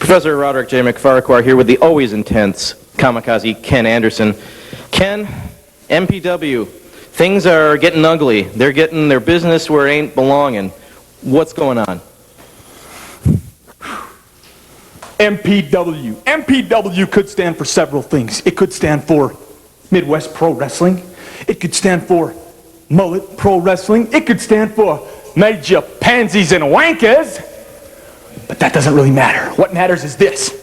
Professor Roderick J. MacFahrquar here with the always intense Kamikaze Ken Anderson. Ken, MPW, things are getting ugly. They're getting their business where it ain't belonging. What's going on? MPW. MPW could stand for several things. It could stand for Midwest Pro Wrestling. It could stand for Mullet Pro Wrestling. It could stand for Major Pansies and Wankers. But that doesn't really matter. What matters is this.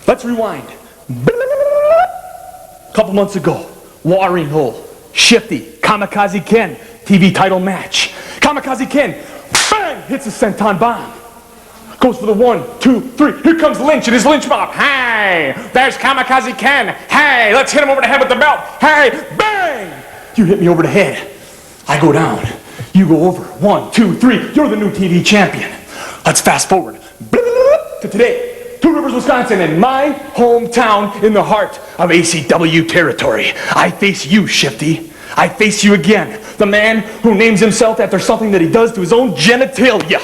Let's rewind. A couple months ago, Watering Hole, Shifty, Kamikaze Ken, TV title match. Kamikaze Ken, bang, hits a senton bomb. Goes for the 1, 2, 3. Here comes Lynch and his Lynch mob. Hey, there's Kamikaze Ken. Hey, let's hit him over the head with the belt. Hey, bang! You hit me over the head. I go down. You go over. 1, 2, 3. You're the new TV champion. Let's fast forward to today. Two Rivers, Wisconsin, in my hometown in the heart of ACW territory. I face you, Shifty. I face you again. The man who names himself after something that he does to his own genitalia.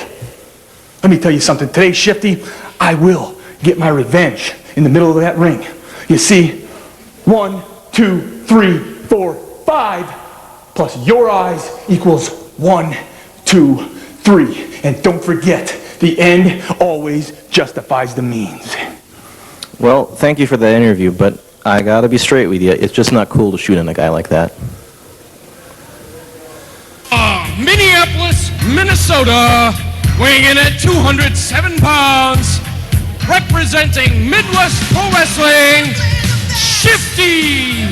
Let me tell you something. Today, Shifty, I will get my revenge in the middle of that ring. You see, 1, 2, 3, 4, 5, plus your eyes equals 1, 2, 3. And don't forget, the end always justifies the means. Well, thank you for that interview, but I gotta be straight with you. It's just not cool to shoot at a guy like that. Minneapolis, Minnesota, weighing in at 207 pounds, representing Midwest Pro Wrestling, Shifty.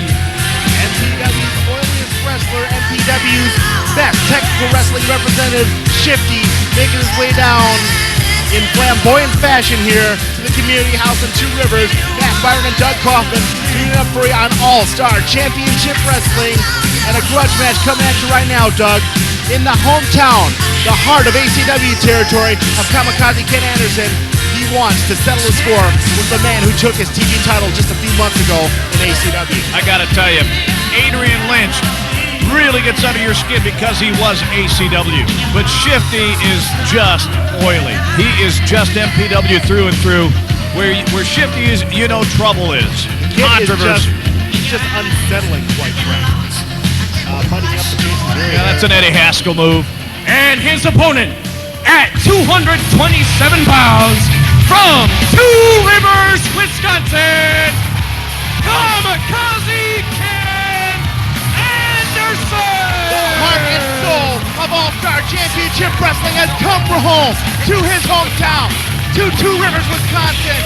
MPW's oiliest wrestler, MPW's best technical wrestling representative, Shifty, making his way down in flamboyant fashion here to the community house in Two Rivers. Byron and Doug Kaufmann tuning up for you on All-Star Championship Wrestling. And a grudge match coming at you right now, Doug. In the hometown, the heart of ACW territory of Kamikaze Ken Anderson, he wants to settle the score with the man who took his TV title just a few months ago in ACW. I gotta tell you, Adrian Lynch really gets under your skin because he was ACW. But Shifty is just oily. He is just MPW through and through. Where Shifty is, you know, trouble is. Controversy. He's just unsettling, quite frankly. Muddying up the pieces. Yeah, that's an Eddie Haskell move. And his opponent at 227 pounds from Two Rivers, Wisconsin, Kamikaze Ken Anderson. The heart and soul of All-Star Championship Wrestling has come for home to his hometown, to Two Rivers, Wisconsin.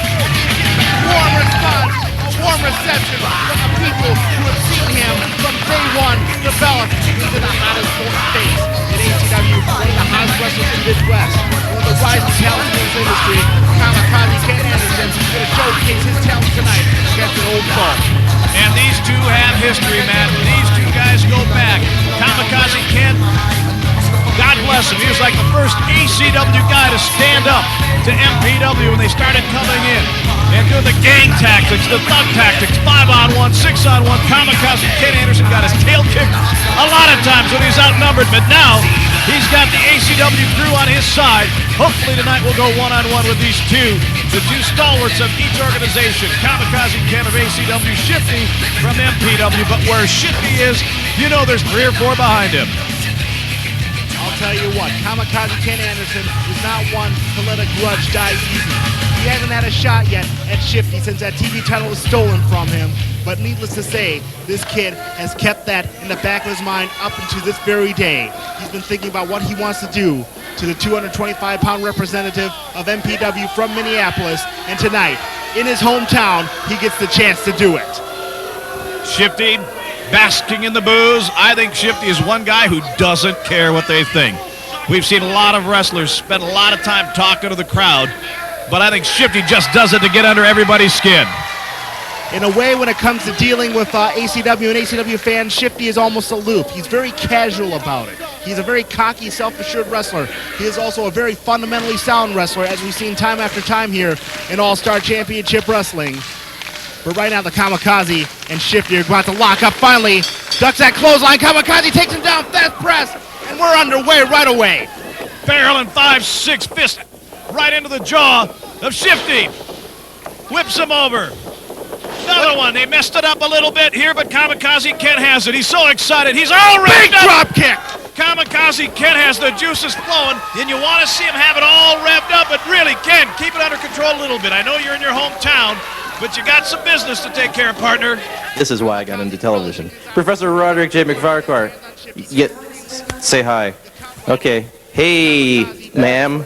Warm response, a warm reception from the people who have seen him from day one develop into the hottest face in ACW, one of the hottest wrestlers in the Midwest, one of the rising talents in this industry. Kamikaze Ken Anderson is going to showcase his talent tonight against an old foe. And these two have history, Matt. These two guys go back. Kamikaze Ken, God bless him. He was like the first ACW guy to stand up to MPW when they started coming in and doing the gang tactics, the thug tactics, 5-on-1, 6-on-1. Kamikaze Ken Anderson got his tail kicked a lot of times when he's outnumbered, but now he's got the ACW crew on his side. Hopefully tonight we'll go one-on-one with these two, the two stalwarts of each organization. Kamikaze Ken of ACW, Shifty from MPW, but where Shifty is, you know there's 3 or 4 behind him. I'll tell you what, Kamikaze Ken Anderson is not one to let a grudge die easy. He hasn't had a shot yet at Shifty since that TV title was stolen from him. But needless to say, this kid has kept that in the back of his mind up until this very day. He's been thinking about what he wants to do to the 225-pound representative of MPW from Minneapolis. And tonight, in his hometown, he gets the chance to do it. Shifty basking in the booze. I think Shifty is one guy who doesn't care what they think. We've seen a lot of wrestlers spend a lot of time talking to the crowd, but I think Shifty just does it to get under everybody's skin. In a way, when it comes to dealing with ACW and ACW fans, Shifty is almost aloof. He's very casual about it. He's a very cocky, self-assured wrestler. He is also a very fundamentally sound wrestler, as we've seen time after time here in All-Star Championship Wrestling. But right now, the Kamikaze and Shifty are about to lock up finally. Ducks that clothesline. Kamikaze takes him down, fast press, and we're underway right away. Barrel and 5-6 fist right into the jaw. of Shifty. Whips him over. Another one. They messed it up a little bit here, but Kamikaze Ken has it. He's so excited. He's all revved up. Drop kick. Kamikaze Ken has the juices flowing, and you want to see him have it all revved up, but really, Ken, keep it under control a little bit. I know you're in your hometown, but you got some business to take care of, partner. This is why I got into television. Professor Roderick J. MacFahrquar, say hi. Okay. Hey, ma'am.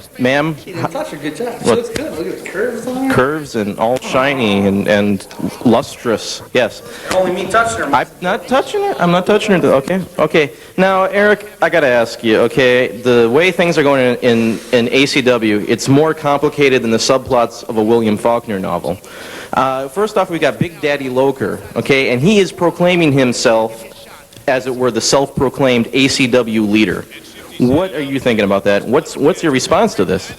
He didn't touch her. Good job. She looks good. Look at the curves on her. Curves and all shiny and lustrous. Yes. Only me touching her. I'm not touching her. I'm not touching her. Okay. Okay. Now, Eric, I got to ask you, okay, the way things are going in ACW, it's more complicated than the subplots of a William Faulkner novel. First off, we got Big Daddy Loker, okay, and he is proclaiming himself, as it were, the self-proclaimed ACW leader. What are you thinking about that? What's your response to this?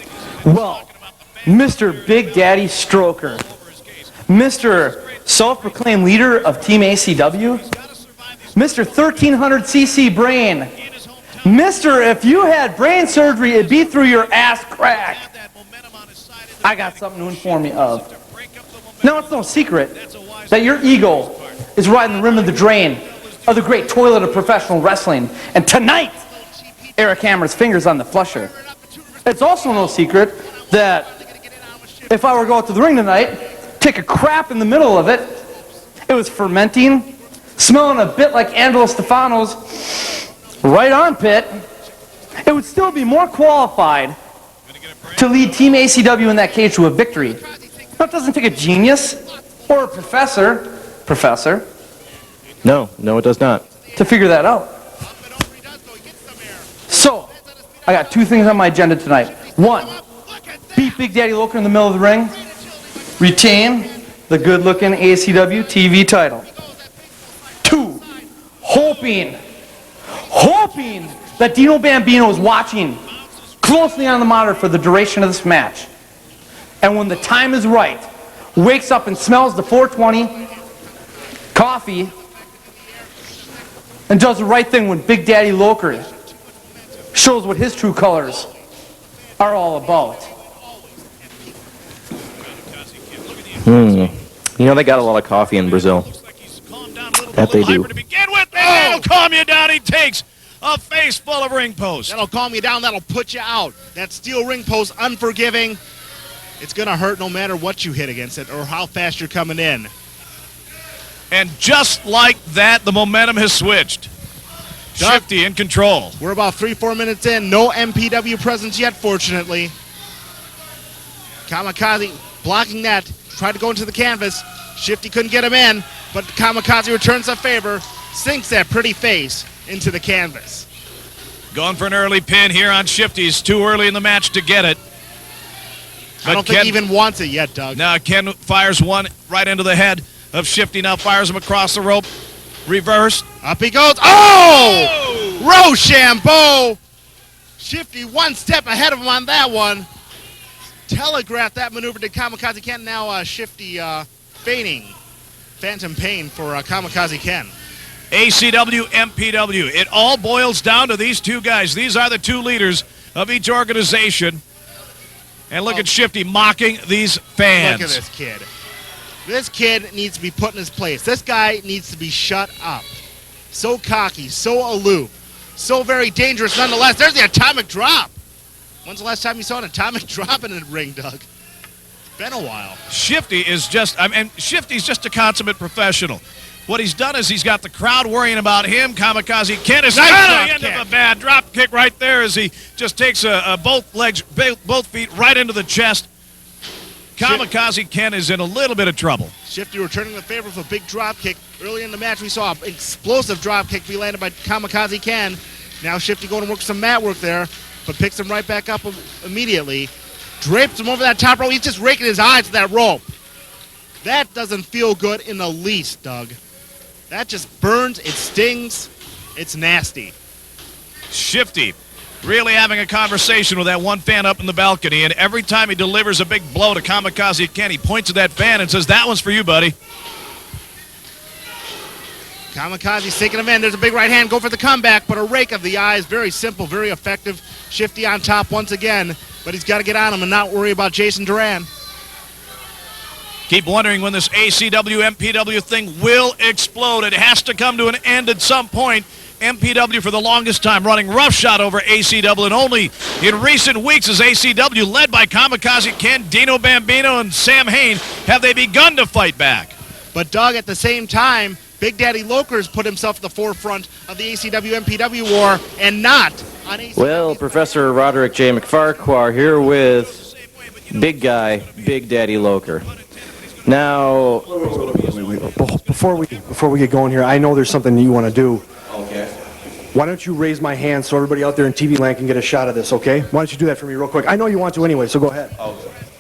Well, Mr. Big Daddy Stroker, Mr. Self-Proclaimed Leader of Team ACW, Mr. 1300cc Brain, Mr. If you had brain surgery, it'd be through your ass crack. I got something to inform you of. Now, it's no secret that your ego is riding the rim of the drain of the great toilet of professional wrestling. And tonight, Eric Hammer's fingers on the flusher. It's also no secret that if I were to go out to the ring tonight, take a crap in the middle of it, it was fermenting, smelling a bit like Angelo Stefano's right armpit, it would still be more qualified to lead Team ACW in that cage to a victory. Now, it doesn't take a genius or a professor. No, it does not. To figure that out. So, I got two things on my agenda tonight. One, beat Big Daddy Loker in the middle of the ring, retain the good-looking ACW TV title. Two, hoping that Dino Bambino is watching closely on the monitor for the duration of this match. And when the time is right, wakes up and smells the 420 coffee and does the right thing when Big Daddy Loker shows what his true colors are all about. You know, they got a lot of coffee in Brazil. That they do. To begin with, that'll calm you down. He takes a face full of ring posts. That'll calm you down. That'll put you out. That steel ring post, unforgiving. It's going to hurt no matter what you hit against it or how fast you're coming in. And just like that, the momentum has switched. Shifty in control. We're about 3-4 minutes in. No MPW presence yet, fortunately. Kamikaze blocking that. Tried to go into the canvas. Shifty couldn't get him in, but Kamikaze returns the favor. Sinks that pretty face into the canvas. Going for an early pin here on Shifty. He's too early in the match to get it. I don't think he even wants it yet, Doug. Now Ken fires one right into the head of Shifty. Now fires him across the rope. Reversed. Up he goes. Oh! Rochambeau! Shifty one step ahead of him on that one. Telegraphed that maneuver to Kamikaze Ken. Now Shifty feigning phantom pain for Kamikaze Ken. ACW, MPW. It all boils down to these two guys. These are the two leaders of each organization. And look at Shifty mocking these fans. Look at this kid. This kid needs to be put in his place. This guy needs to be shut up. So cocky, so aloof, so very dangerous nonetheless. There's the atomic drop. When's the last time you saw an atomic drop in a ring, Doug? Been a while. Shifty is just, Shifty's just a consummate professional. What he's done is he's got the crowd worrying about him. Kamikaze Ken is at the end of a bad drop kick right there as he just takes both feet right into the chest. Kamikaze Ken is in a little bit of trouble. Shifty returning the favor with a big drop kick. Early in the match, we saw an explosive drop kick be landed by Kamikaze Ken. Now Shifty going to work some mat work there, but picks him right back up immediately. Drapes him over that top rope. He's just raking his eyes to that rope. That doesn't feel good in the least, Doug. That just burns, it stings, it's nasty. Shifty really having a conversation with that one fan up in the balcony, and every time he delivers a big blow to Kamikaze Ken, he points at that fan and says, "That one's for you, buddy." Kamikaze's taking him in. There's a big right hand. Go for the comeback, but a rake of the eyes. Very simple, very effective. Shifty on top once again, but he's got to get on him and not worry about Jason Duran. Keep wondering when this ACW, MPW thing will explode. It has to come to an end at some point. MPW for the longest time running roughshod over ACW, and only in recent weeks as ACW, led by Kamikaze Ken, Dino Bambino, and Sam Hain, have they begun to fight back. But Doug, at the same time, Big Daddy Loker has put himself at the forefront of the ACW MPW war and not on ACW. Well, Professor Roderick J. MacFahrquar here with big guy, Big Daddy Loker. Now, Wait. Before we get going here, I know there's something you want to do. okay. Why don't you raise my hand so everybody out there in TV land can get a shot of this, okay? Why don't you do that for me real quick? I know you want to anyway, so go ahead. Oh.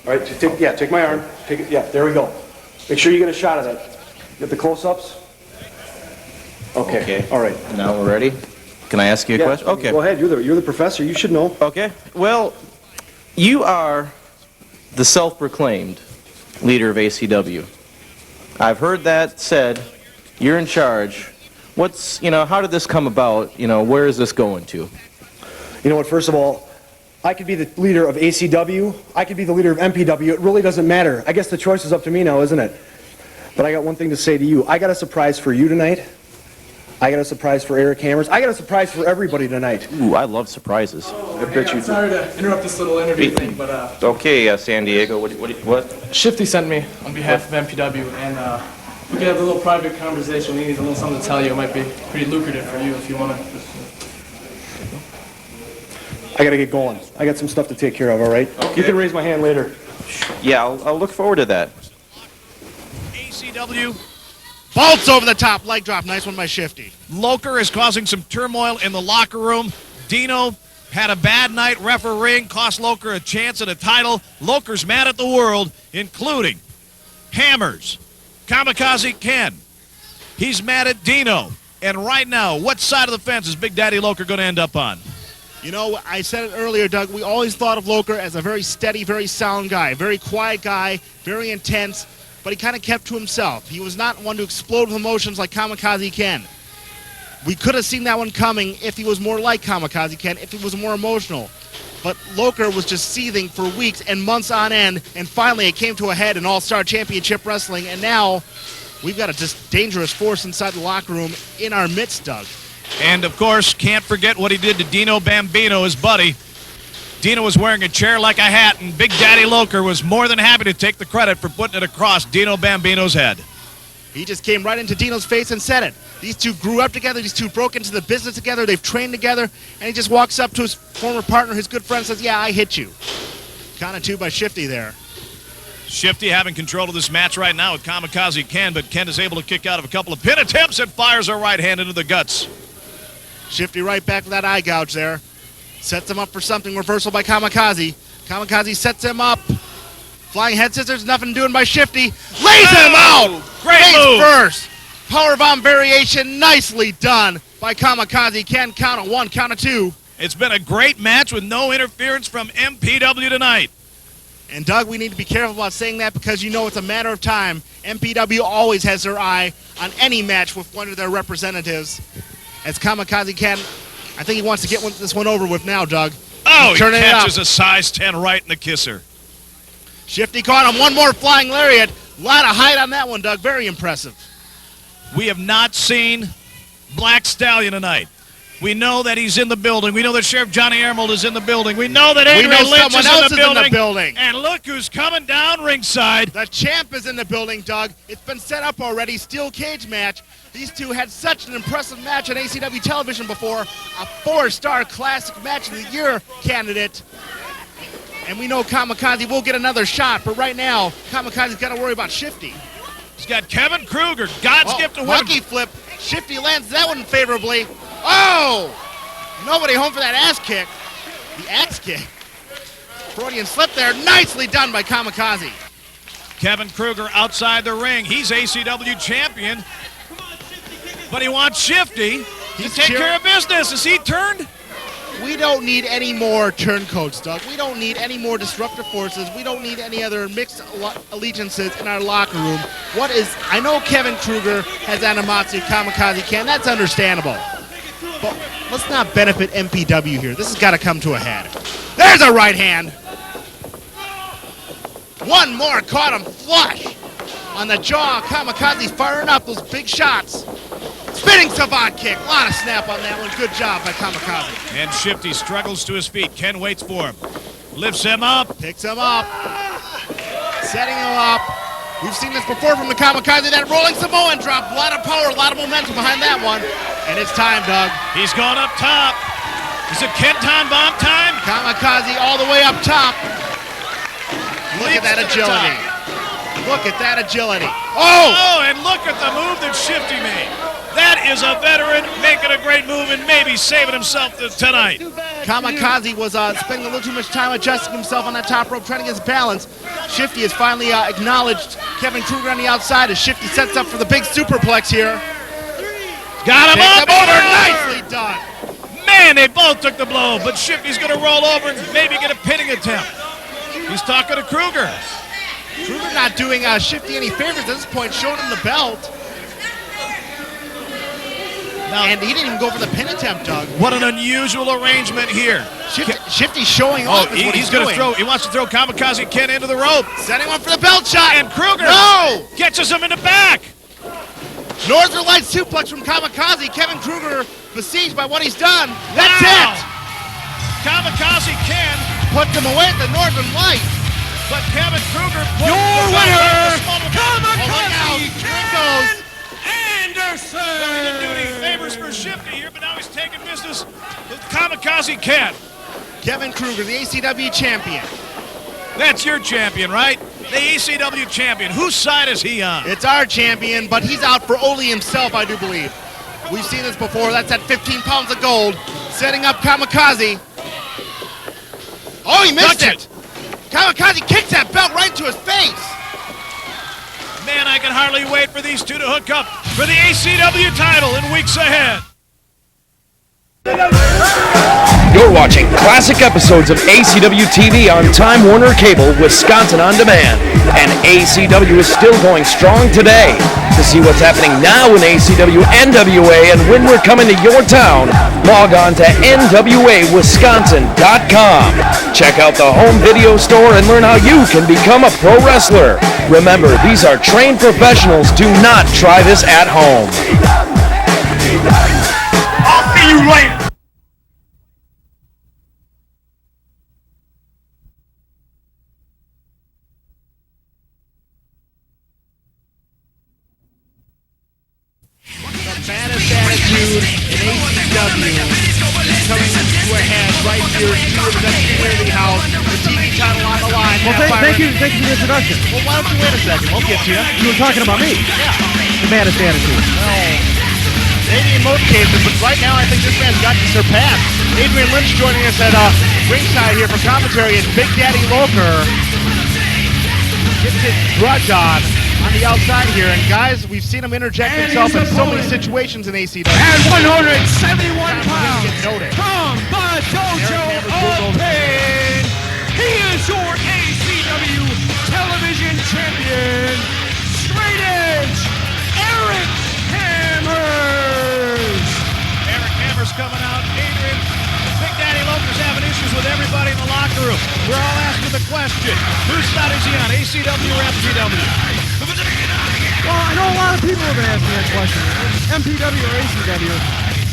All right, just take my arm. Take it, yeah, there we go. Make sure you get a shot of that. Get the close-ups. Okay. All right. Now we're ready. Can I ask you a Yeah, question? Okay. Go ahead. You're the professor. You should know. Okay. Well, you are the self-proclaimed leader of ACW. I've heard that said. You're in charge. How did this come about? Where is this going to? You know what? First of all, I could be the leader of ACW. I could be the leader of MPW. It really doesn't matter. I guess the choice is up to me now, isn't it? But I got one thing to say to you. I got a surprise for you tonight. I got a surprise for Eric Hammers. I got a surprise for everybody tonight. Ooh, I love surprises. I bet you do. Sorry to interrupt this little interview thing, but Okay, San Diego. What? Shifty sent me on behalf of MPW, and we could have a little private conversation. He needs a little something to tell you. It might be pretty lucrative for you if you want to. I got to get going. I got some stuff to take care of, all right? Okay. You can raise my hand later. Yeah, I'll look forward to that. ACW, Bolts over the top, leg drop. Nice one by Shifty. Loker is causing some turmoil in the locker room. Dino had a bad night refereeing, cost Loker a chance at a title. Loker's mad at the world, including Hammers, Kamikaze Ken. He's mad at Dino. And right now, what side of the fence is Big Daddy Loker going to end up on? You know, I said it earlier, Doug, we always thought of Loker as a very steady, very sound guy, very quiet guy, very intense, but he kind of kept to himself. He was not one to explode with emotions like Kamikaze Ken. We could have seen that one coming if he was more like Kamikaze Ken, if he was more emotional. But Loker was just seething for weeks and months on end, and finally it came to a head in All-Star Championship Wrestling, and now we've got a just dangerous force inside the locker room in our midst, Doug. And, of course, can't forget what he did to Dino Bambino, his buddy. Dino was wearing a chair like a hat, and Big Daddy Loker was more than happy to take the credit for putting it across Dino Bambino's head. He just came right into Dino's face and said it. These two grew up together. These two broke into the business together. They've trained together. And he just walks up to his former partner, his good friend, says, yeah, I hit you. Count of two by Shifty there. Shifty having control of this match right now with Kamikaze Ken, but Ken is able to kick out of a couple of pin attempts and fires a right hand into the guts. Shifty right back with that eye gouge there. Sets him up for something. Reversal by Kamikaze. Kamikaze sets him up. Flying head scissors, nothing doing by Shifty. Lays him out! Great Face move! first. Powerbomb variation, nicely done by Kamikaze. Ken count of one, count of two. It's been a great match with no interference from MPW tonight. And Doug, we need to be careful about saying that because you know it's a matter of time. MPW always has their eye on any match with one of their representatives. As Kamikaze Ken, I think he wants to get this one over with now, Doug. Oh, he Turning it catches up. a size 10 right in the kisser. Shifty caught him. One more flying lariat. A lot of height on that one, Doug. Very impressive. We have not seen Black Stallion tonight. We know that he's in the building. We know that Sheriff Johnny Emerald is in the building. We know that Adrian know Lynch someone is else in is the in the building. building. And look who's coming down ringside. The champ is in the building, Doug. It's been set up already. Steel cage match. These two had such an impressive match on ACW television before. A 4-star classic match of the year candidate. And we know Kamikaze will get another shot, but right now, Kamikaze's got to worry about Shifty. He's got Kevin Krueger. God's gift to women. Monkey flip. Shifty lands that one favorably. Oh! Nobody home for that ass kick. The axe kick. Freudian slip there. Nicely done by Kamikaze. Kevin Krueger outside the ring. He's ACW champion. But he wants Shifty to He's take cheering. care of business. Is he turned? We don't need any more turncoats, Doug. We don't need any more disruptive forces. We don't need any other mixed allegiances in our locker room. I know Kevin Krueger has animosity, Kamikaze Ken. That's understandable. But let's not benefit MPW here. This has got to come to a head. There's a right hand. One more caught him flush. on the jaw. Kamikaze firing up those big shots. Spinning savant kick. A lot of snap on that one. Good job by Kamikaze. And Shifty struggles to his feet. Ken waits for him. Lifts him up. Picks him up. Setting him up. We've seen this before from the Kamikaze. That rolling Samoan drop. A lot of power, a lot of momentum behind that one. And it's time, Doug. He's going up top. Is it Kenton bomb time? Kamikaze all the way up top. Look at that agility. Look at that agility. Oh, and look at the move that Shifty made. That is a veteran making a great move and maybe saving himself tonight. Kamikaze was spending a little too much time adjusting himself on that top rope, trying to get his balance. Shifty has finally acknowledged Kevin Krueger on the outside as Shifty sets up for the big superplex here. Got him up! Over, nicely done. Man, they both took the blow, but Shifty's going to roll over and maybe get a pinning attempt. He's talking to Krueger. Krueger not doing Shifty any favors at this point, showing him the belt. Now, and he didn't even go for the pin attempt, Doug. What an unusual arrangement here. Shifty's showing off what he's going doing. to throw. He wants to throw Kamikaze Ken into the rope. Setting one for the belt shot. And Krueger catches him in the back. Northern Light suplex from Kamikaze. Kevin Krueger besieged by what he's done. That's it. Kamikaze Ken puts him away at the Northern Light. But Kevin Krueger put your winner, Kamikaze Ken Anderson. Doing favors for Shifty here, but now he's taking business with Kamikaze Ken. Kevin Krueger, the ACW champion. That's your champion, right? The ACW champion. Whose side is he on? It's our champion, but he's out for only himself, I do believe. We've seen this before. That's at 15 pounds of gold. Setting up Kamikaze. Oh, he missed it. Kamikaze kicks that belt right into his face. Man, I can hardly wait for these two to hook up for the ACW title in weeks ahead. You're watching classic episodes of ACW TV on Time Warner Cable, Wisconsin On Demand. And ACW is still going strong today. To see what's happening now in ACW NWA and when we're coming to your town, log on to NWAWisconsin.com. Check out the home video store and learn how you can become a pro wrestler. Remember, these are trained professionals. Do not try this at home. I'll see you later. Baddest attitude in ACW coming to a head right here in Two Rivers Community House. The TV title on the line. Well, thank you for the introduction. Well, why don't you wait a second? We'll get to you. You were talking about me. Yeah. The baddest attitude. Maybe in most cases, but right now I think this man's got to surpass. Adrian Lynch joining us at ringside here for commentary, and Big Daddy Loker gets his grudge on the outside here. And guys, we've seen him interject himself in so many situations in ACW. At 171 pounds, noted. from the Dojo of Pain, he is your ACW television champion, straight edge, Eric Hammers. Eric Hammers coming out. Adrian, Big Daddy Loker's having issues with everybody in the locker room. We're all asking the question, whose side is he on, ACW or MPW? Well, I know a lot of people have been asking that question. MPW or ACW.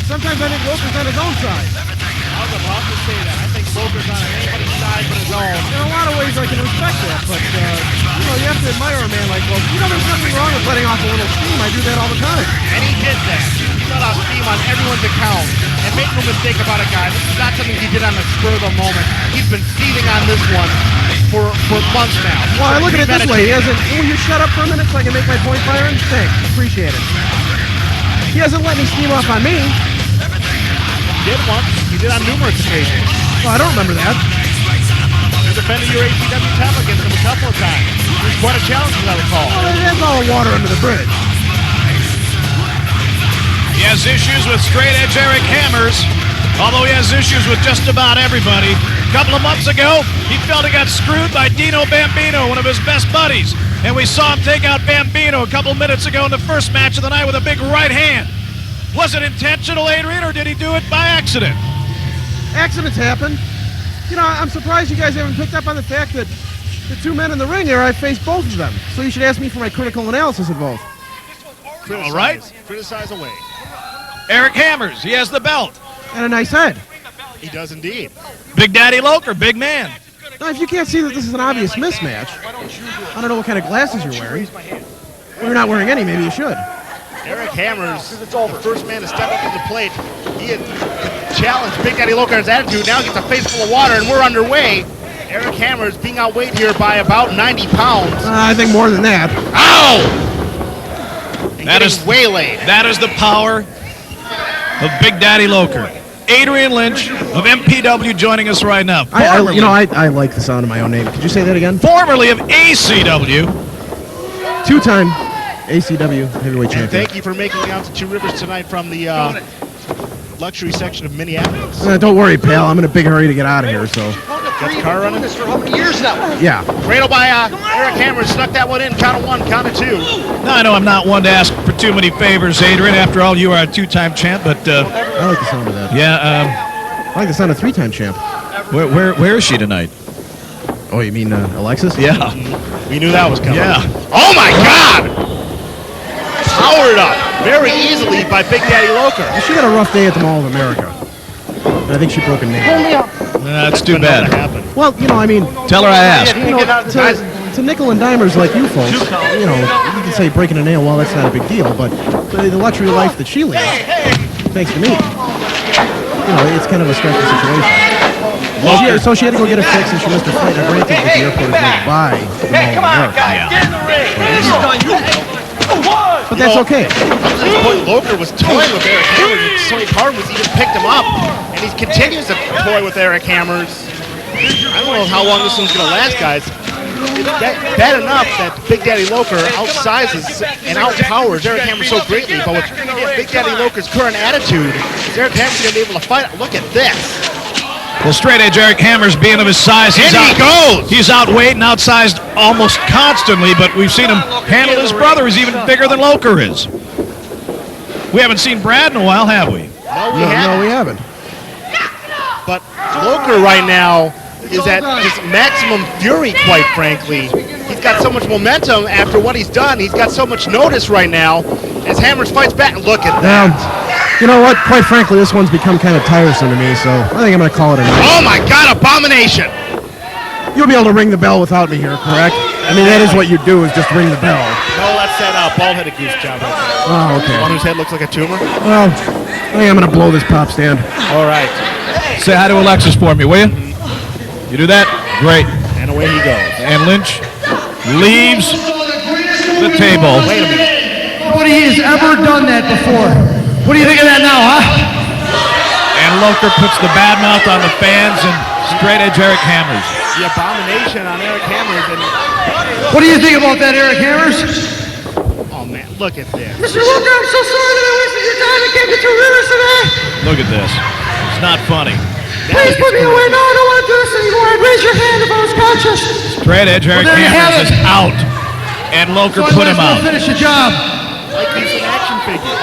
Sometimes I think Loker's on his own side. I was about to say that. I think Loker's on anybody's side but his own. In a lot of ways I can respect that, but, you have to admire a man like Loker. There's nothing wrong with letting off a little steam. I do that all the time. And he did that. He let off steam on everyone's account. And make no mistake about it, guys. This is not something he did on the spur of the moment. He's been seething on this one for months now. Well, I look at it this way. He hasn't. Will you shut up for a minute so I can make my point, Byron? Thanks. Appreciate it. He hasn't let me steam off on me. He did once. He did on numerous occasions. Well, I don't remember that. You defended your ACW title against him a couple of times. It was quite a challenge, as I recall. Well, that's all water under the bridge. He has issues with straight edge Eric Hammers, although he has issues with just about everybody. A couple of months ago, he felt he got screwed by Dino Bambino, one of his best buddies. And we saw him take out Bambino a couple of minutes ago in the first match of the night with a big right hand. Was it intentional, Adrian, or did he do it by accident? Accidents happen. I'm surprised you guys haven't picked up on the fact that The two men in the ring there, I faced both of them. So you should ask me for my critical analysis of both. All right. Criticize away. Eric Hammers, he has the belt. And a nice head. He does indeed. Big Daddy Loker, big man. Now, if you can't see that this is an obvious mismatch, I don't know what kind of glasses you're wearing. Well, you're not wearing any, maybe you should. Eric Hammers, the first man to step up to the plate. He had challenged Big Daddy Loker's attitude. Now gets a face full of water, and we're underway. Eric Hammers being outweighed here by about 90 pounds. I think more than that. Ow! And That is waylaid. That is the power of Big Daddy Loker. Adrian Lynch of MPW joining us right now. I like the sound of my own name. Could you say that again? Formerly of ACW. Two-time ACW heavyweight champion. Thank you for making it out to Two Rivers tonight from the luxury section of Minneapolis. Don't worry, pal. I'm in a big hurry to get out of here, so. Got the car running? For how many years now? Yeah. Cradle by Eric Hammers, snuck that one in. Count of one, count of two. Now, I know I'm not one to ask for too many favors, Adrian. After all, you are a two-time champ, but I like the sound of that. yeah, I like the sound of three-time champ. where is she tonight? Oh, you mean Alexis? Yeah. We knew that was coming. Yeah. Oh my God! Powered up very easily by Big Daddy Loker. Well, she had a rough day at the Mall of America. And I think she broke a nail. That's too bad. Well, I mean, Tell her I asked. to nickel and dimers like you folks, you can say breaking a nail, well, that's not a big deal, but the luxury life that she lives, thanks to me, it's kind of a stressful situation. So she had to go get a fix, and she missed her flight. Now, granted, the airport is nearby the Mall of America. But that's okay. Up to this point, Loker was toying with Eric Hammers, and Sonny Carmen's even picked him up, and he continues to toy with Eric Hammers. I don't know how long this one's going to last, guys. It's bad enough that Big Daddy Loker outsizes and outpowers Eric Hammers so greatly, but with Big Daddy Loker's current attitude, is Eric Hammers going to be able to fight? Look at this. Well, straight edge Eric Hammers being of his size, he's outweighed and outsized almost constantly, but we've seen him handle his brother, who's even bigger than Loker is. We haven't seen Brad in a while, have we? No, we haven't. But Loker right now is at just maximum fury, quite frankly. He's got so much momentum after what he's done. He's got so much notice right now as Hammers fights back. Look at that. You know what? Quite frankly, this one's become kind of tiresome to me, so I think I'm going to call it a night. Oh, my God, abomination. You'll be able to ring the bell without me here, correct? I mean, that is what you do, is just ring the bell. No, that's that bald-headed goose job. Oh, okay. One whose head looks like a tumor. Well, I think I'm going to blow this pop stand. All right. Say hi to Alexis for me, will you? You do that? Great. And away he goes. And Lynch leaves the table. Wait a minute. Nobody has ever done that before. What do you think of that now, huh? And Loker puts the bad mouth on the fans and straight edge Eric Hammers. The abomination on Eric Hammers. And What do you think about that, Eric Hammers? oh, man, look at this. Mr. Loker, I'm so sorry that I wasted your time and came to Two Rivers today. Look at this. It's not funny. Please put me away. No, I don't want to do this anymore. I'd raise your hand if I was conscious. Straight edge Eric there you have Hammers is it. out. And Loker So I put might him as well out. finish the job. Like he's an action figure.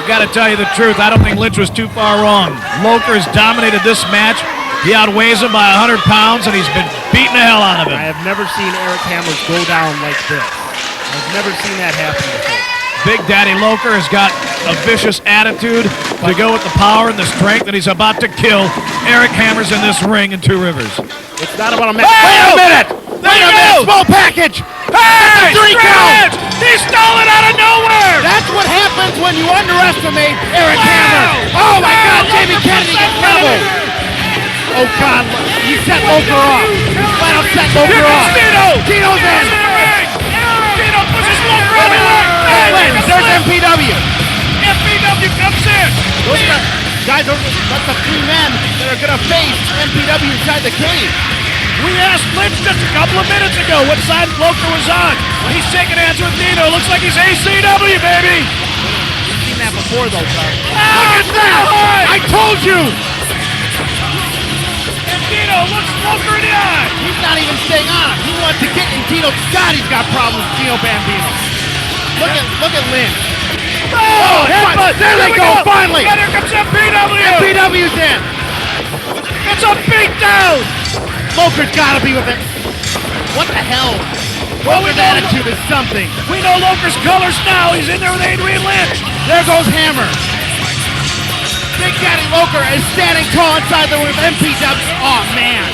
Got to tell you the truth, I don't think Lynch was too far wrong. Loker has dominated this match. He outweighs him by 100 pounds, and he's been beating the hell out of him. I have never seen Eric Hammers go down like this. I've never seen that happen before. Big Daddy Loker has got a vicious attitude to go with the power and the strength, and he's about to kill Eric Hammers in this ring in Two Rivers. It's not about a match. Oh! Wait a minute! There Wait you a minute! go! Small package! Hey! Three count! He stole it out of nowhere! That's what happens when you underestimate Eric Wow! Hammers. Oh my God, Jamie Kennedy gets doubled. Oh God, he set Loker off. Flat out set Loker Here off. comes Dino! Dino's in. Dino pushes Loker everywhere! Hey, there's MPW. MPW comes in! Those are guys, that's the three men that are gonna face MPW inside the cage. We asked Lynch just a couple of minutes ago what side Loker was on. He's shaking hands with Dino. Looks like he's ACW, baby! We've seen that before though, Carl. Look at that! I told you! And Dino looks Loker in the eye! He's not even staying on him. He wants to get in Dino. God, he's got problems with Dino Bambino. Look at Lynch. Oh, headbutt! There they go, finally! And here comes MPW! MPW's in. It's a beatdown! Loker's gotta be with it. What the hell? Loker's attitude is something. We know Loker's colors now. He's in there with Adrian Lynch. There goes Hammer. Big Daddy Loker is standing tall inside the ring of MPW. Oh, man.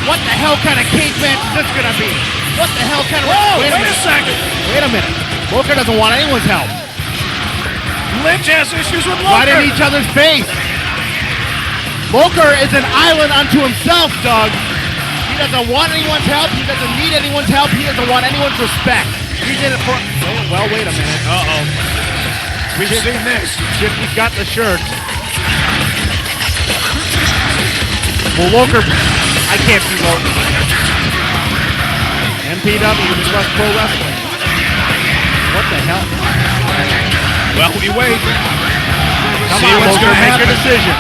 What the hell kind of cage match is this going to be? What the hell kind of... Whoa, wait a second. Wait a minute. Loker doesn't want anyone's help. Lynch has issues with Loker. Right in each other's face. Loker is an island unto himself, Doug. He doesn't want anyone's help. He doesn't need anyone's help. He doesn't want anyone's respect. He did it for... Well, wait a minute. Uh-oh. We've seen this. Shifty's got the shirt. Well, Loker... I can't see Loker. MPW, Midwest Pro Wrestling. What the hell? Well, we wait. Come See on, what's Loker, going to make happen. your decision.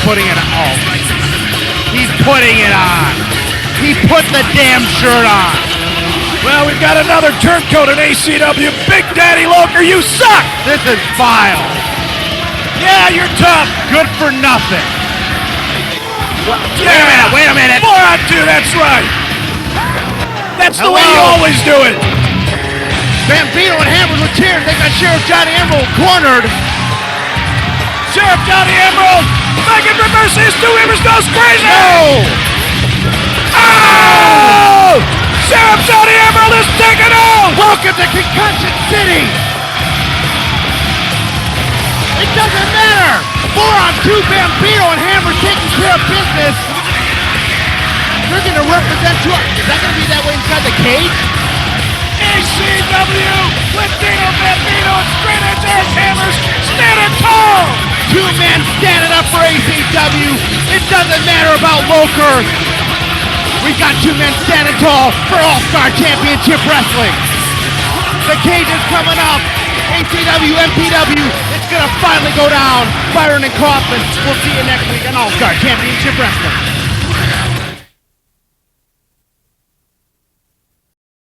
Putting it on. Oh. He's putting it on. He put the damn shirt on. Well, we've got another turncoat in ACW. Big Daddy Loker, you suck! This is vile. Yeah, you're tough. Good for nothing. Yeah. Wait a minute. 4 on 2, that's right. That's the way you Hello. always do it. Bambino and Hammers with cheers. They got Sheriff Johnny Emerald cornered. Sheriff Johnny Emerald, making reverses. Two Rivers goes crazy. No. Oh! Sheriff Johnny Emerald is taken out. Welcome to Concussion City. It doesn't matter. 4 on 2, Bambino and Hammers taking care of business. They're going to represent to us. Is that going to be that way inside the cage? ACW with Dino Bambino and straight edge Eric Hammers standing tall. 2 men standing up for ACW. It doesn't matter about Loker. We've got 2 men standing tall for All-Star Championship Wrestling. The cage is coming up. ACW, MPW, it's going to finally go down. Byron and Kaufmann, we'll see you next week on All-Star Championship Wrestling.